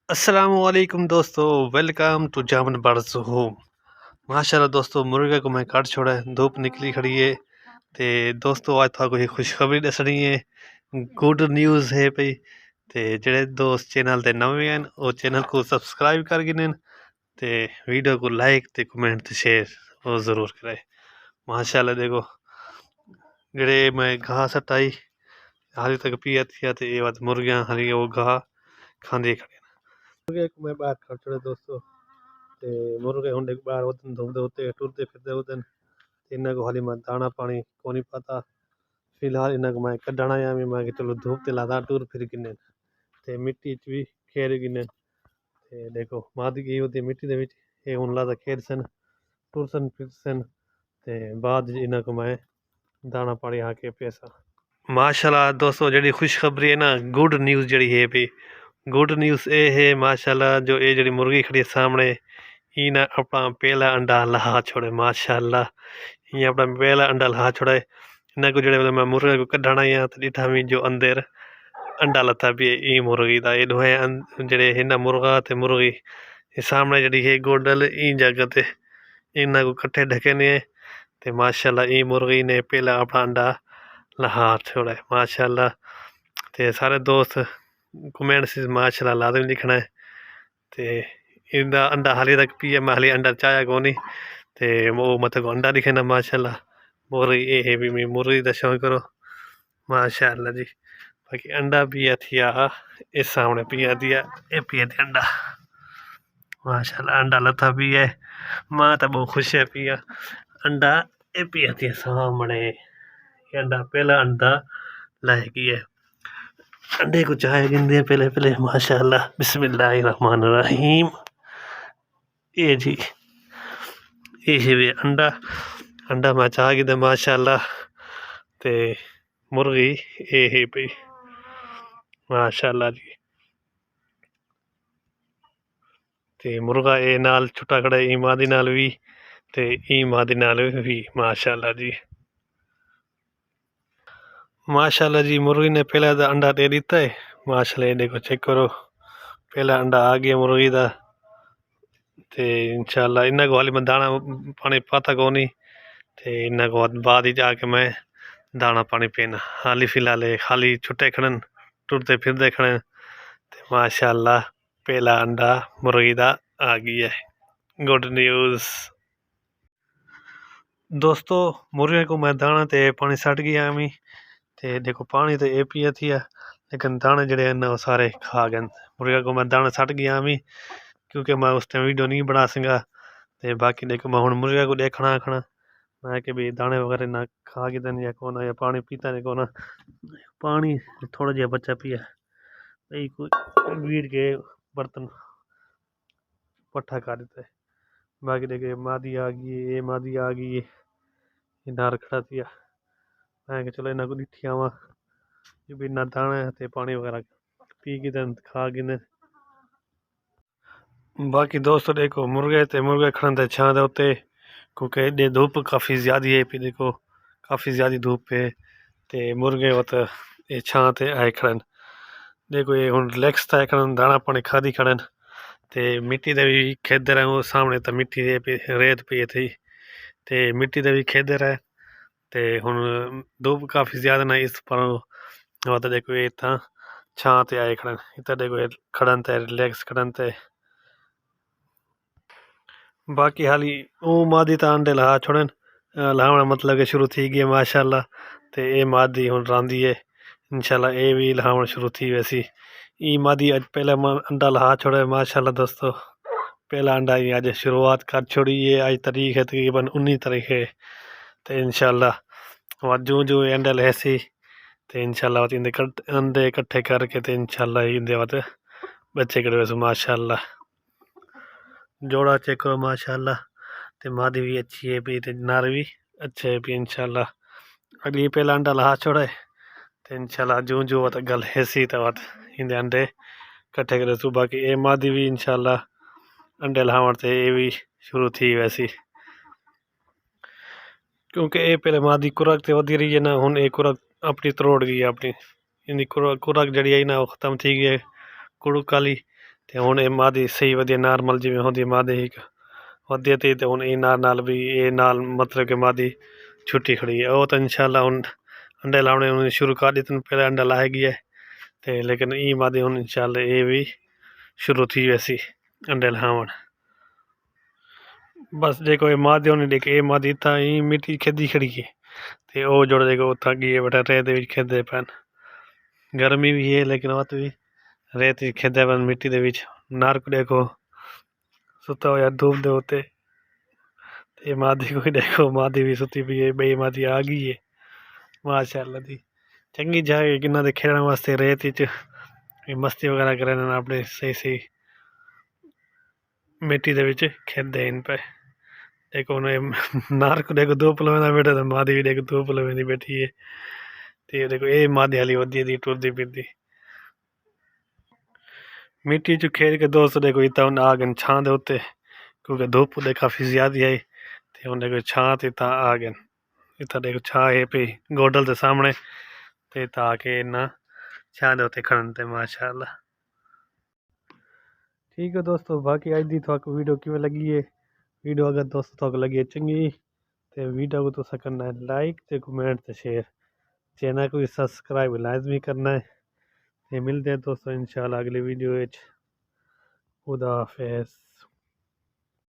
अस्सलामुअलैकुम दोस्तों, welcome to जामन बर्ड्स होम। माशाल्लाह दोस्तों, मुर्गे को मैं काट छोड़ा है, धूप निकली खड़ी है। ते दोस्तों आज था कोई खुशखबरी दसनी है, गुड न्यूज़ है भई। ते जेह्ड़े दोस्त चैनल ते नवे हैं वो चैनल को सब्सक्राइब कर गिने ते वीडियो को लाइक ते कमेंट ते शेयर वो ज़रूर कराए। माशाल्लाह देखो जेह्ड़े मैं घास हटाई हाली तक पिया थिया ते ये बात मुर्गियां हाली वो घाह खांदी खड़ी। मुर्गे को मैं बाहर काट छोड़ा दोस्तों। ते मुर्गे हुंडे बाहर वतन घूमते होते टुरते फिरते वतन इन्ना को हाली मैं दाना पानी कोनी पाता। फिलहाल इन्ना को मैं कढ़ना आया मैं कि चलो धूप ते लादा टूर फिर किन्ने ते मिट्टी च भी खेर किन्ने ते देखो मादी गई होती मिट्टी दे विच ये हुन लादा खेर सन टुरसन फिरसन ते बाद इन्ना को मैं दाना पानी आके पैसा। माशाल्लाह दोस्तों जेह्ड़ी खुशखबरी है ना, गुड न्यूज़ जेह्ड़ी है भी गुड न्यूज़ ये है माशाल्लाह, जो ये जेह्ड़ी मुर्गी खड़ी है सामने इन्हें अपना पहला अंडा लहा छोड़े। माशाल्लाह ये अपना पहला अंडा लहा छोड़े। इन्हें को जेह्ड़े मैं मुर्गे को कढ़ना आया तो डिठा भी जो अंदर अंडा लता भी है ई मुर्गी दा। ये दोहें जेह्ड़े इन्ना मुर्गा ते मुर्गी ये सामने जेह्ड़ी है गोडल ई जगह ते इन्ना को कट्ठे ढके ने ते माशाल्लाह ई मुर्गी ने पहला अपना अंडा लहा छोड़ा है। माशाल्लाह ते सारे दोस्त कमेंट से माशाल्लाह लाजमी लिखना है ते इंदा अंडा हाली तक पिया मैं हाली अंडा चाया कोनी ते वो मतलब अंडा दिखे ना माशाल्लाह मुर्गी ये है भी मैं मुर्गी दा शौक करो। माशाल्लाह जी बाकी अंडा पिया थिया इस सामने पिया दिया ये पिया दिया अंडा। माशाल्लाह अंडा लथा भी है माँ तो बहुत खुश है पिया अंडा ये पिया दिया सामने ये अंडा पहला अंडा लाएगी है। अंडे को चाय गिनते पहले पहले माशाल्लाह बिस्मिल्लाहिर्रहमानिर्रहीम। ये जी ये भी अंडा अंडा मैं चाह गिनते माशाल्लाह ते मुर्गी ये है भाई माशाल्लाह जी। ते मुर्गा ये नाल छुट्टा खड़ा ई मादी नाल भी ते ई मादी नाल भी माशाल्लाह जी। माशाल्लाह जी मुर्गी ने पहला अंडा दे दिता है। माशाल्लाह ये देखो चेक करो पहला अंडा आ गया मुर्गी दा ते इंशाल्लाह इन्ना को हाली मैं दाना पानी पाता कोनी ते इन्ना को बाद ही जाके मैं दाना पानी पीना। हाली फिलहाल खाली छुट्टे खड़न टुरते फिरते खड़न ते माशाल्लाह पहला अंडा मुर्गी दा आ गया है। गुड न्यूज़ दोस्तों, मुर्गे को मैं दाना ते पानी सट गया मी ते देखो पानी तो ये पिया थिया लेकिन दाने जड़े हैं वो सारे खा गए। मुर्गे को मैं दाना सट गया मी क्योंकि मैं उस टाइम वीडियो नहीं बना सका ते बाकी देखो मैं हूँ मुर्गे को देखना आखना मैं कि भी दाने वगैरह ना खा के देन या कौन या पानी पीता नहीं कौन पानी थोड़ा जहा बच्चा पिया यही कोई वीर के बर्तन पट्ठा कर देता है। बाकी देखे मादी आ गई ये मादी आ गई ये नार खड़ा थिया मैं कि चलो इन्ना को दिखी आवा भी इन्ना दाना ते पानी वगैरह पी के देन खा गिने। बाकी दोस्तों देखो मुर्गे खड़न ते छां दे उत्ते क्योंकि एडे धूप काफ़ी ज़्यादा है भी देखो काफ़ी ज़्यादा धूप है ते मुर्गे वत ये छां ते आए खड़न। देखो ये हुन रिलैक्स था खड़न दाना पानी खादी खड़न ते मिट्टी दे भी खेदे रहे वो सामने तो मिट्टी दे रेत पी थी ते मिट्टी दे भी खेदे रहे ते हुन धूप काफ़ी ज़्यादा ना इस पर तो देखो ये इतना छां ते आए खड़न इतना देखो ये खड़न ते रिलैक्स खड़न ते। बाकी हाली वो मादी तो अंडे लहा छोड़न लावना मतलब कि शुरू थी गया माशाल्लाह ते ये मादी हुन रांदी है इंशाल्लाह ये भी लहावना शुरू थी वैसी ई मादी अज पहला अंडा लहा छोड़े माशाल्लाह दोस्तों पहला अंडा ही आज शुरुआत कर छोड़ी है। आज तारीख है तकरीबन 19 तारीख है तो इंशाल्लाह वह जो अंडा लहसी तो इंशाल्लाह इंदे अंडे इकट्ठे करके तो इंशाल्लाह इंदे बाद बच्चे कड़े वैसे माशाल्लाह जोड़ा चेक करो माशाल्लाह ते मादी भी अच्छी है भी ते नर भी अच्छे है भी इंशाल्लाह अगली पहला अंडा लहा छोड़े तो इंशाल्लाह जो गल हैसी तो इंदे अंडे कट्ठे करे सुबह की ये मादी भी इंशाल्लाह अंडे लहावण ते ये भी शुरू थी वैसी क्योंकि ये पहले मादी खुराक ते वधी रही है ना हुन ये खुराक अपनी तरोड़ गई है अपनी इनकी खुराक जड़ी है ना वो ख़त्म थी गई है कुड़ुक वाली ਤੇ ਹੁਣ ਇਹ ਮਾਦੀ ਸਹੀ ਵਧੀਆ ਨਾਰਮਲ ਜਿਵੇਂ ਹੁੰਦੀ ਮਾਦੀ ਇੱਕ ਵਧੀਆ ਤੀ, ਤੇ ਹੁਣ ਇਹ ਨਾਲ ਵੀ ਇਹ ਨਾਲ ਮਤਲਬ ਕਿ ਮਾਦੀ ਛੁੱਟੀ ਖੜੀ ਹੈ। ਉਹ ਤਾਂ ਇਨਸ਼ਾਅੱਲਾ ਹੁਣ अंडे लाने उन्हें शुरू कर दी तन पहले अंडा लाएगी है ते लेकिन ई मादी हुन इंशाल्लाह ये भी शुरू थी वैसी अंडे लावन। बस देखो ये मादी होनी देख ये मादी था ई मिट्टी खेदी खड़ी है ते ओ जोड़ देखो थक गई है बेटा रेत विच खेदे पैन गर्मी भी है लेकिन वत भी रेत विच खेदे पैन मिट्टी दे विच नार को देखो सुता होया धूप दे उत्ते ते मादी को देखो मादी भी सुती पई है बई मादी आ गई है माशाअल्लाह दी चंगी जगह है किन्ना दे खेलने वास्ते रेत विच मस्ती वगैरह करन अपने सही सही मिट्टी दे विच खेदे इन पे देखो उन्हें नार को देखो दो पलवे ना बैठा तो मादी भी देखो दो पलवे दी बैठी है ते देखो ये मादी हाली वधी दी टुरदी फिरदी मिट्टी च खेल के दोस्त देखो इतना उन आ गए छां दे उत्ते क्योंकि धूप दे काफ़ी ज़्यादा है ते उन देखो छां ते ता आ गए इतना देखो छां है पे गोडल दे सामने ते ताके ना छां दे उत्ते खड़न ते माशाअल्लाह। ठीक है दोस्तों बाकी अज दी थोक वीडियो किवें लगी है वीडियो अगर दोस्तों थोक लगी है चंगी ते वीडियो को तुसा करना है लाइक ते कमेंट ते शेयर चैनल को भी सब्सक्राइब लाजमी करना है ते मिलते हैं दोस्तों इंशाल्लाह अगली वीडियो खुदा हाफिज़।